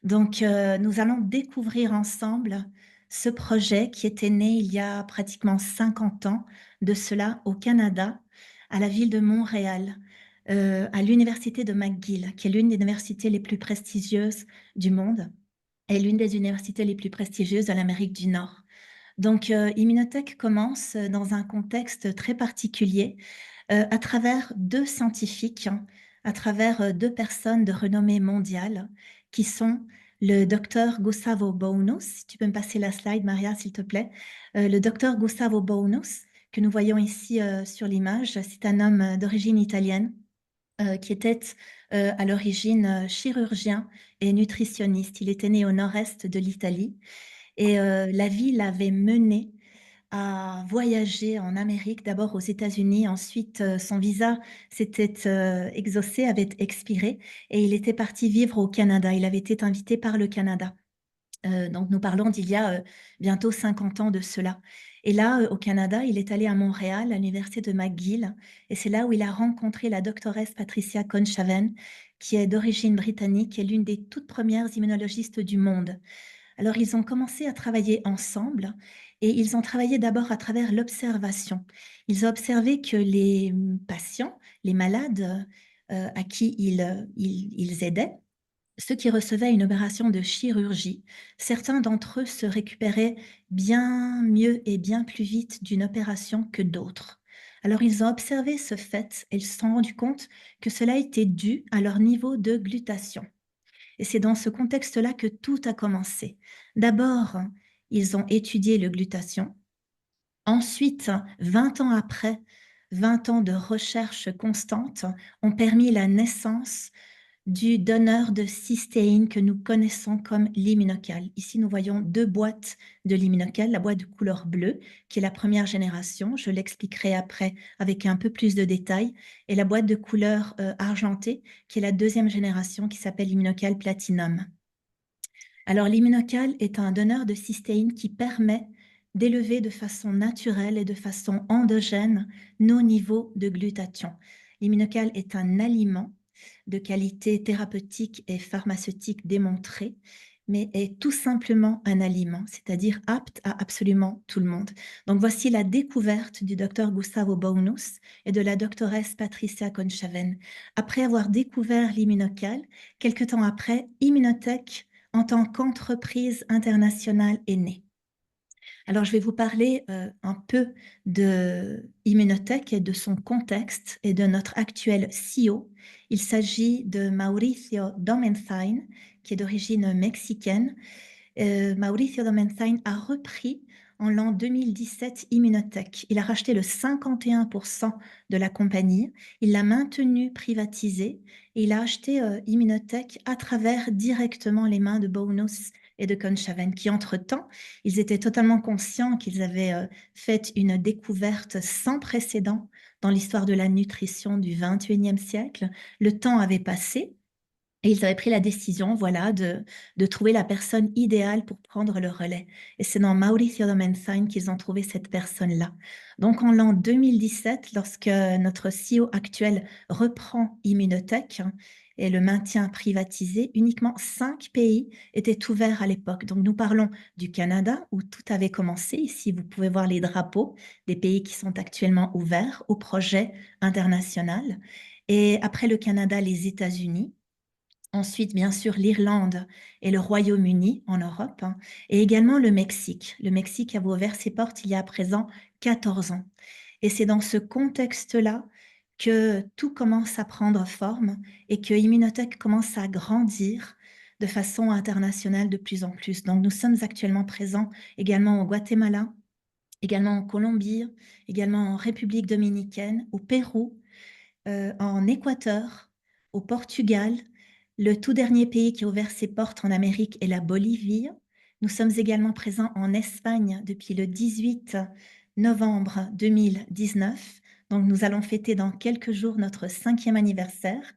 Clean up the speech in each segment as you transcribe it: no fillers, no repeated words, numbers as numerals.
Donc, nous allons découvrir ensemble ce projet qui était né il y a pratiquement 50 ans de cela au Canada, à la ville de Montréal, à l'université de McGill, qui est l'une des universités les plus prestigieuses du monde et l'une des universités les plus prestigieuses de l'Amérique du Nord. Donc, Immunotech commence dans un contexte très particulier, à travers 2 scientifiques, hein, à travers, 2 personnes de renommée mondiale qui sont le docteur Gustavo Bounous. Si tu peux me passer la slide Maria, s'il te plaît. Le docteur Gustavo Bounous, que nous voyons ici, sur l'image, c'est un homme, d'origine italienne, qui était, à l'origine, chirurgien et nutritionniste. Il était né au nord-est de l'Italie et la vie l'avait mené à voyager en Amérique, d'abord aux États-Unis, ensuite, son visa s'était, exaucé, avait expiré et il était parti vivre au Canada. Il avait été invité par le Canada. Donc nous parlons d'il y a, bientôt 50 ans de cela et là, au Canada, il est allé à Montréal, à l'université de McGill et c'est là où il a rencontré la doctoresse Patricia Conchaven, qui est d'origine britannique et l'une des toutes premières immunologistes du monde. Alors, ils ont commencé à travailler ensemble et ils ont travaillé d'abord à travers l'observation. Ils ont observé que les patients, les malades, à qui ils aidaient, ceux qui recevaient une opération de chirurgie, certains d'entre eux se récupéraient bien mieux et bien plus vite d'une opération que d'autres. Alors, ils ont observé ce fait et ils se sont rendus compte que cela était dû à leur niveau de glutation. Et c'est dans ce contexte-là que tout a commencé. D'abord, ils ont étudié le glutathion. Ensuite, 20 ans après, 20 ans de recherche constante ont permis la naissance du donneur de cystéine que nous connaissons comme l'immunocal. Ici, nous voyons 2 boîtes de l'immunocal, la boîte de couleur bleue, qui est la première génération, je l'expliquerai après avec un peu plus de détails, et la boîte de couleur argentée, qui est la deuxième génération, qui s'appelle l'immunocal platinum. Alors, l'immunocal est un donneur de cystéine qui permet d'élever de façon naturelle et de façon endogène nos niveaux de glutathion. L'immunocal est un aliment de qualité thérapeutique et pharmaceutique démontrée, mais est tout simplement un aliment, c'est-à-dire apte à absolument tout le monde. Donc voici la découverte du docteur Gustavo Bounous et de la doctoresse Patricia Conchaven. Après avoir découvert l'immunocal, quelque temps après, Immunotech en tant qu'entreprise internationale est née. Alors, je vais vous parler un peu de Immunotech et de son contexte et de notre actuel CEO. Il s'agit de Mauricio Domenzain, qui est d'origine mexicaine. Mauricio Domenzain a repris en l'an 2017 Immunotech. Il a racheté le 51% de la compagnie, il l'a maintenue privatisée et il a acheté Immunotech à travers directement les mains de Bounous et de Conchaven, qui entre-temps, ils étaient totalement conscients qu'ils avaient fait une découverte sans précédent dans l'histoire de la nutrition du 21e siècle. Le temps avait passé, et ils avaient pris la décision, voilà, de trouver la personne idéale pour prendre le relais. Et c'est dans Mauricio Domenzain qu'ils ont trouvé cette personne-là. Donc, en l'an 2017, lorsque notre CEO actuel reprend Immunotech et le maintient privatisé, uniquement 5 pays étaient ouverts à l'époque. Donc, nous parlons du Canada, où tout avait commencé. Ici, vous pouvez voir les drapeaux des pays qui sont actuellement ouverts au projet international. Et après le Canada, les États-Unis. Ensuite, bien sûr, l'Irlande et le Royaume-Uni en Europe, hein, et également le Mexique. Le Mexique a ouvert ses portes il y a à présent 14 ans. Et c'est dans ce contexte-là que tout commence à prendre forme et que Immunotech commence à grandir de façon internationale de plus en plus. Donc, nous sommes actuellement présents également au Guatemala, également en Colombie, également en République dominicaine, au Pérou, en Équateur, au Portugal. Le tout dernier pays qui a ouvert ses portes en Amérique est la Bolivie. Nous sommes également présents en Espagne depuis le 18 novembre 2019. Donc, nous allons fêter dans quelques jours notre 5e anniversaire.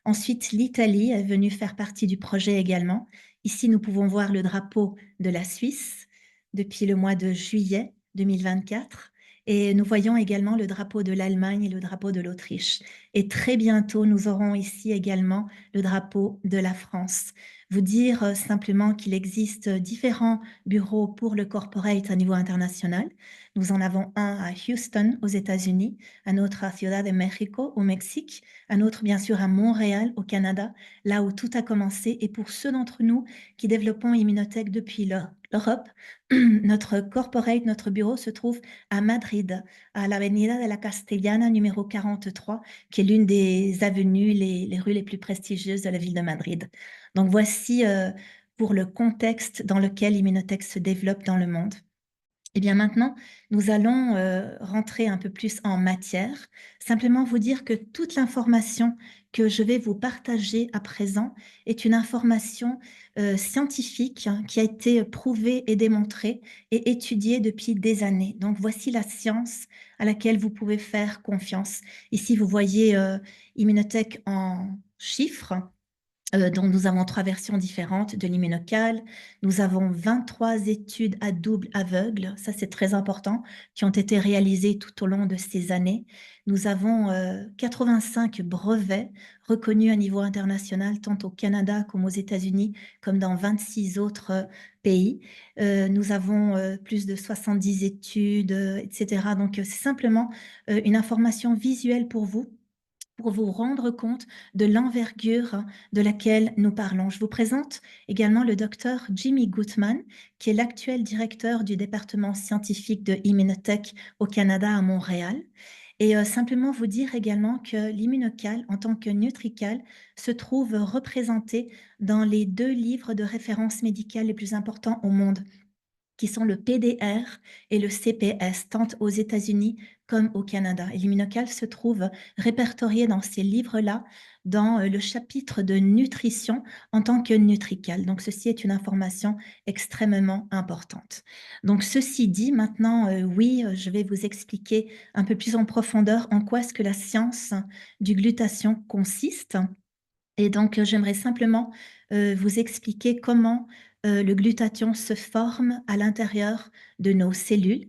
Ensuite, l'Italie est venue faire partie du projet également. Ici, nous pouvons voir le drapeau de la Suisse depuis le mois de juillet 2024. Et nous voyons également le drapeau de l'Allemagne et le drapeau de l'Autriche. Et très bientôt, nous aurons ici également le drapeau de la France. Vous dire simplement qu'il existe différents bureaux pour le corporate à niveau international. Nous en avons un à Houston, aux États-Unis, un autre à Ciudad de México, au Mexique, un autre bien sûr à Montréal, au Canada, là où tout a commencé. Et pour ceux d'entre nous qui développons Immunotech depuis l'Europe, notre corporate, notre bureau se trouve à Madrid, à l'Avenida de la Castellana numéro 43, qui est l'une des avenues, les rues les plus prestigieuses de la ville de Madrid. Donc voici pour le contexte dans lequel Immunotech se développe dans le monde. Eh bien maintenant, nous allons rentrer un peu plus en matière. Simplement vous dire que toute l'information que je vais vous partager à présent est une information scientifique, hein, qui a été prouvée et démontrée et étudiée depuis des années. Donc voici la science à laquelle vous pouvez faire confiance. Ici, vous voyez Immunotech en chiffres. Donc, nous avons 3 versions différentes de l'immunocal. Nous avons 23 études à double aveugle, ça c'est très important, qui ont été réalisées tout au long de ces années. Nous avons 85 brevets reconnus à niveau international, tant au Canada comme aux États-Unis, comme dans 26 autres pays. Nous avons plus de 70 études, etc. Donc, c'est simplement une information visuelle pour vous rendre compte de l'envergure de laquelle nous parlons. Je vous présente également le docteur Jimmy Gutman, qui est l'actuel directeur du département scientifique de Immunotech au Canada à Montréal. Et simplement vous dire également que l'immunocal, en tant que nutrical, se trouve représenté dans les 2 livres de référence médicale les plus importants au monde, qui sont le PDR et le CPS, tant aux États-Unis comme au Canada. Et l'immunocal se trouve répertorié dans ces livres-là, dans le chapitre de nutrition en tant que nutrical. Donc, ceci est une information extrêmement importante. Donc, ceci dit, maintenant, oui, je vais vous expliquer un peu plus en profondeur en quoi est-ce que la science du glutathion consiste. Et donc, j'aimerais simplement vous expliquer comment le glutathion se forme à l'intérieur de nos cellules.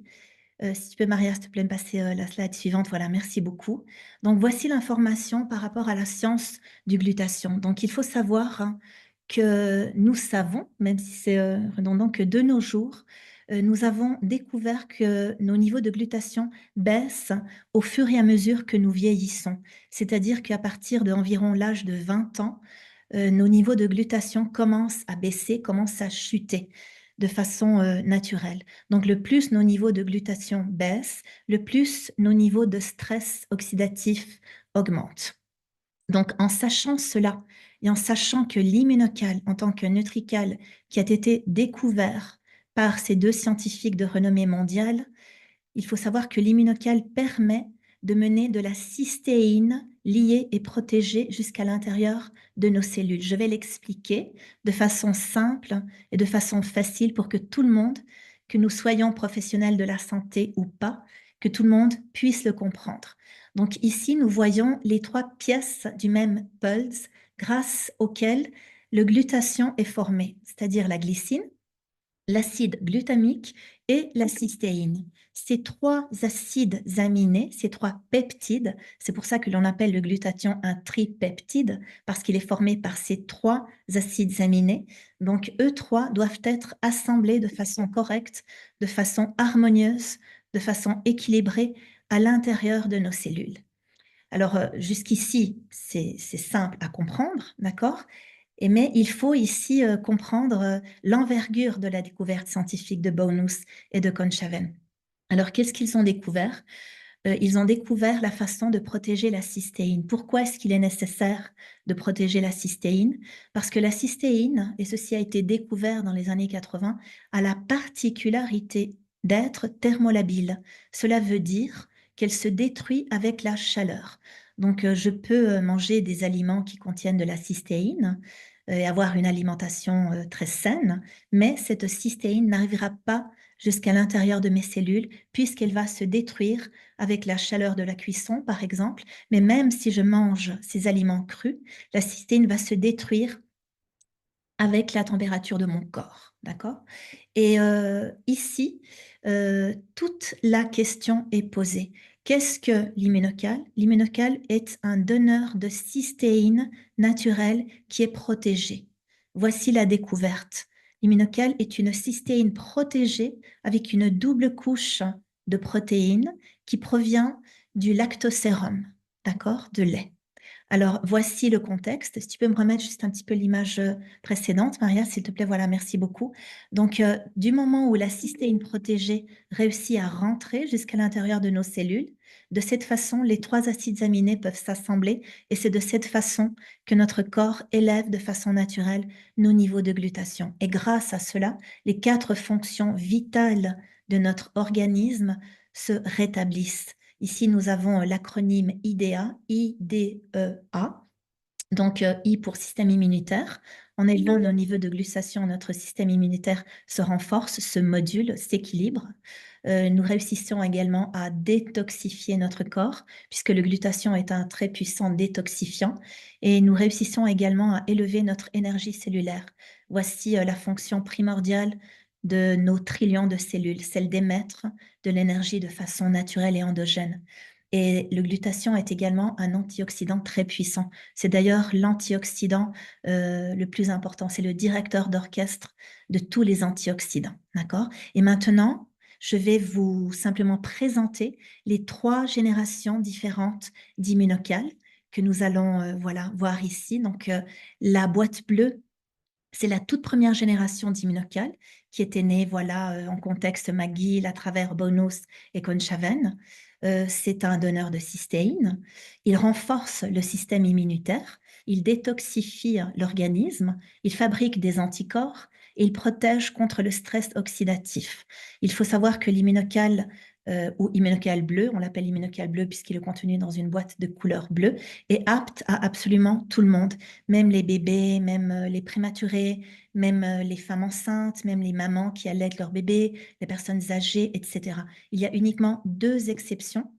Si tu peux, Maria, s'il te plaît, me passer la slide suivante. Voilà, merci beaucoup. Donc, voici l'information par rapport à la science du glutathion. Donc, il faut savoir, hein, que nous savons, même si c'est redondant, que de nos jours, nous avons découvert que nos niveaux de glutathion baissent au fur et à mesure que nous vieillissons. C'est-à-dire qu'à partir d'environ l'âge de 20 ans, nos niveaux de glutathion commencent à baisser, commencent à chuter de façon naturelle. Donc, le plus nos niveaux de glutathion baissent, le plus nos niveaux de stress oxydatif augmentent. Donc, en sachant cela et en sachant que l'immunocal, en tant que nutrical, qui a été découvert par ces 2 scientifiques de renommée mondiale, il faut savoir que l'immunocal permet de mener de la cystéine liée et protégée jusqu'à l'intérieur de nos cellules. Je vais l'expliquer de façon simple et de façon facile pour que tout le monde, que nous soyons professionnels de la santé ou pas, que tout le monde puisse le comprendre. Donc ici, nous voyons les 3 pièces du même pulse grâce auxquelles le glutathion est formé, c'est-à-dire la glycine, l'acide glutamique et la cystéine. Ces 3 acides aminés, ces 3 peptides, c'est pour ça que l'on appelle le glutathion un tripeptide, parce qu'il est formé par ces 3 acides aminés. Donc, eux 3 doivent être assemblés de façon correcte, de façon harmonieuse, de façon équilibrée à l'intérieur de nos cellules. Alors, jusqu'ici, c'est simple à comprendre, d'accord? Mais il faut ici comprendre l'envergure de la découverte scientifique de Bonus et de Conchaven. Alors, qu'est-ce qu'ils ont découvert? Ils ont découvert la façon de protéger la cystéine. Pourquoi est-ce qu'il est nécessaire de protéger la cystéine? Parce que la cystéine, et ceci a été découvert dans les années 80, a la particularité d'être thermolabile. Cela veut dire qu'elle se détruit avec la chaleur. Donc, je peux manger des aliments qui contiennent de la cystéine et avoir une alimentation très saine, mais cette cystéine n'arrivera pas jusqu'à l'intérieur de mes cellules puisqu'elle va se détruire avec la chaleur de la cuisson, par exemple. Mais même si je mange ces aliments crus, la cystéine va se détruire avec la température de mon corps, d'accord? Et ici, toute la question est posée. Qu'est-ce que l'immunocal? L'immunocal est un donneur de cystéine naturelle qui est protégé. Voici la découverte. L'immunocal est une cystéine protégée avec une double couche de protéines qui provient du lactosérum, d'accord, de lait. Alors, voici le contexte. Si tu peux me remettre juste un petit peu l'image précédente, Maria, s'il te plaît. Voilà, merci beaucoup. Donc, du moment où la cystéine protégée réussit à rentrer jusqu'à l'intérieur de nos cellules, de cette façon, les trois acides aminés peuvent s'assembler et c'est de cette façon que notre corps élève de façon naturelle nos niveaux de glutation. Et grâce à cela, les quatre fonctions vitales de notre organisme se rétablissent. Ici, nous avons l'acronyme IDEA, I-D-E-A. Donc, I pour système immunitaire. En élevant nos niveaux de glutation, notre système immunitaire se renforce, se module, s'équilibre. Nous réussissons également à détoxifier notre corps, puisque le glutation est un très puissant détoxifiant. Et nous réussissons également à élever notre énergie cellulaire. Voici la fonction primordiale de nos trillions de cellules, celle d'émettre de l'énergie de façon naturelle et endogène. Et le glutation est également un antioxydant très puissant. C'est d'ailleurs l'antioxydant le plus important. C'est le directeur d'orchestre de tous les antioxydants. D'accord? Et maintenant, je vais vous simplement présenter les trois générations différentes d'immunocales que nous allons voilà, voir ici. Donc, la boîte bleue, c'est la toute première génération d'immunocales qui était née voilà, en contexte McGill à travers Bonus et Conchaven. C'est un donneur de cystéine. Il renforce le système immunitaire, il détoxifie l'organisme, il fabrique des anticorps et il protège contre le stress oxydatif. Il faut savoir que l'immunocal ou immunocal bleu, on l'appelle immunocal bleu puisqu'il est contenu dans une boîte de couleur bleue, est apte à absolument tout le monde, même les bébés, même les prématurés, même les femmes enceintes, même les mamans qui allaitent leur bébé, les personnes âgées, etc. Il y a uniquement deux exceptions.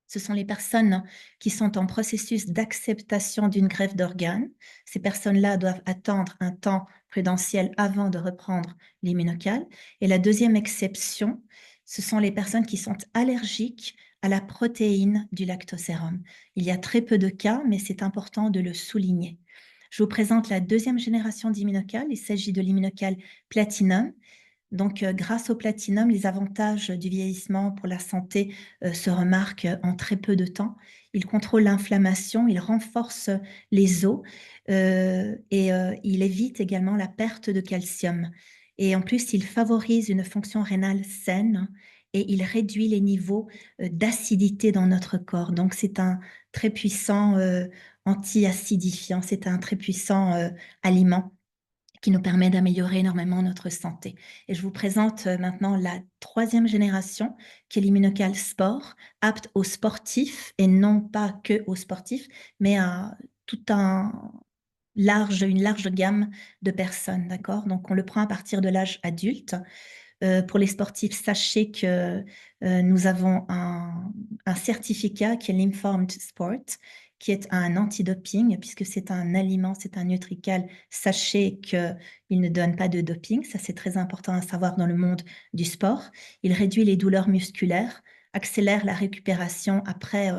Ce sont les personnes qui sont en processus d'acceptation d'une greffe d'organes. Ces personnes-là doivent attendre un temps prudentiel avant de reprendre l'immunocal. Et la deuxième exception, ce sont les personnes qui sont allergiques à la protéine du lactosérum. Il y a très peu de cas, mais c'est important de le souligner. Je vous présente la deuxième génération d'immunocal. Il s'agit de l'immunocal Platinum. Donc, grâce au platinum, les avantages du vieillissement pour la santé se remarquent en très peu de temps. Il contrôle l'inflammation, il renforce les os et il évite également la perte de calcium. Et en plus, il favorise une fonction rénale saine et il réduit les niveaux d'acidité dans notre corps. Donc, c'est un très puissant anti-acidifiant, c'est un très puissant aliment qui nous permet d'améliorer énormément notre santé. Et je vous présente maintenant la troisième génération, qui est l'immunocal sport, apte aux sportifs et non pas que aux sportifs, mais à tout une large gamme de personnes, d'accord? Donc, on le prend à partir de l'âge adulte. Pour les sportifs, sachez que nous avons un certificat qui est l'Informed Sport, qui est un antidoping, puisque c'est un aliment, c'est un nutrical. Sachez qu'il ne donne pas de doping, ça c'est très important à savoir dans le monde du sport. Il réduit les douleurs musculaires, accélère la récupération après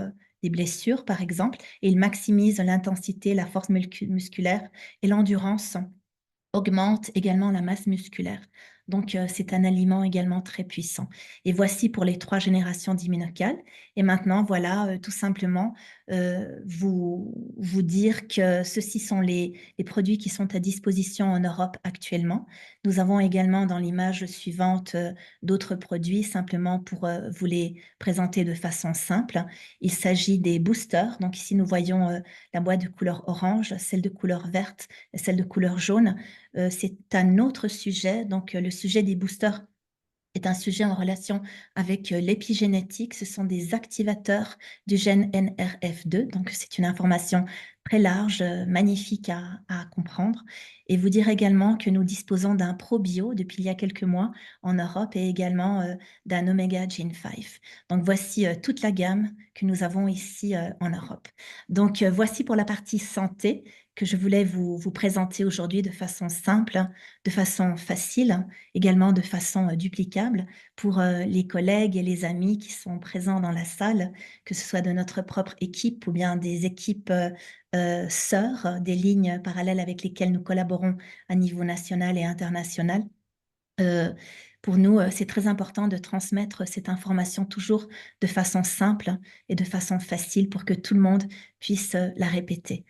des blessures, par exemple, et il maximise l'intensité, la force musculaire et l'endurance, augmente également la masse musculaire. Donc, c'est un aliment également très puissant. Et voici pour les trois générations d'immunocal. Et maintenant, voilà, tout simplement, vous dire que ceux-ci sont les produits qui sont à disposition en Europe actuellement. Nous avons également dans l'image suivante d'autres produits, simplement pour vous les présenter de façon simple. Il s'agit des boosters. Donc ici, nous voyons la boîte de couleur orange, celle de couleur verte et celle de couleur jaune. C'est un autre sujet. Donc, le sujet des boosters est un sujet en relation avec l'épigénétique. Ce sont des activateurs du gène NRF2. Donc, c'est une information très large, magnifique à comprendre. Et vous dire également que nous disposons d'un probio depuis il y a quelques mois en Europe et également d'un Omega Gene 5. Donc, voici toute la gamme que nous avons ici en Europe. Donc, voici pour la partie santé. que je voulais vous présenter aujourd'hui de façon simple, de façon facile, également de façon, duplicable pour, les collègues et les amis qui sont présents dans la salle, que ce soit de notre propre équipe ou bien des équipes, sœurs, des lignes parallèles avec lesquelles nous collaborons à niveau national et international. Heu, pour nous, c'est très important de transmettre cette information toujours de façon simple et de façon facile pour que tout le monde puisse, la répéter.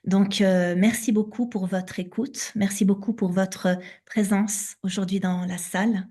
Donc, merci beaucoup pour votre écoute. Merci beaucoup pour votre présence aujourd'hui dans la salle.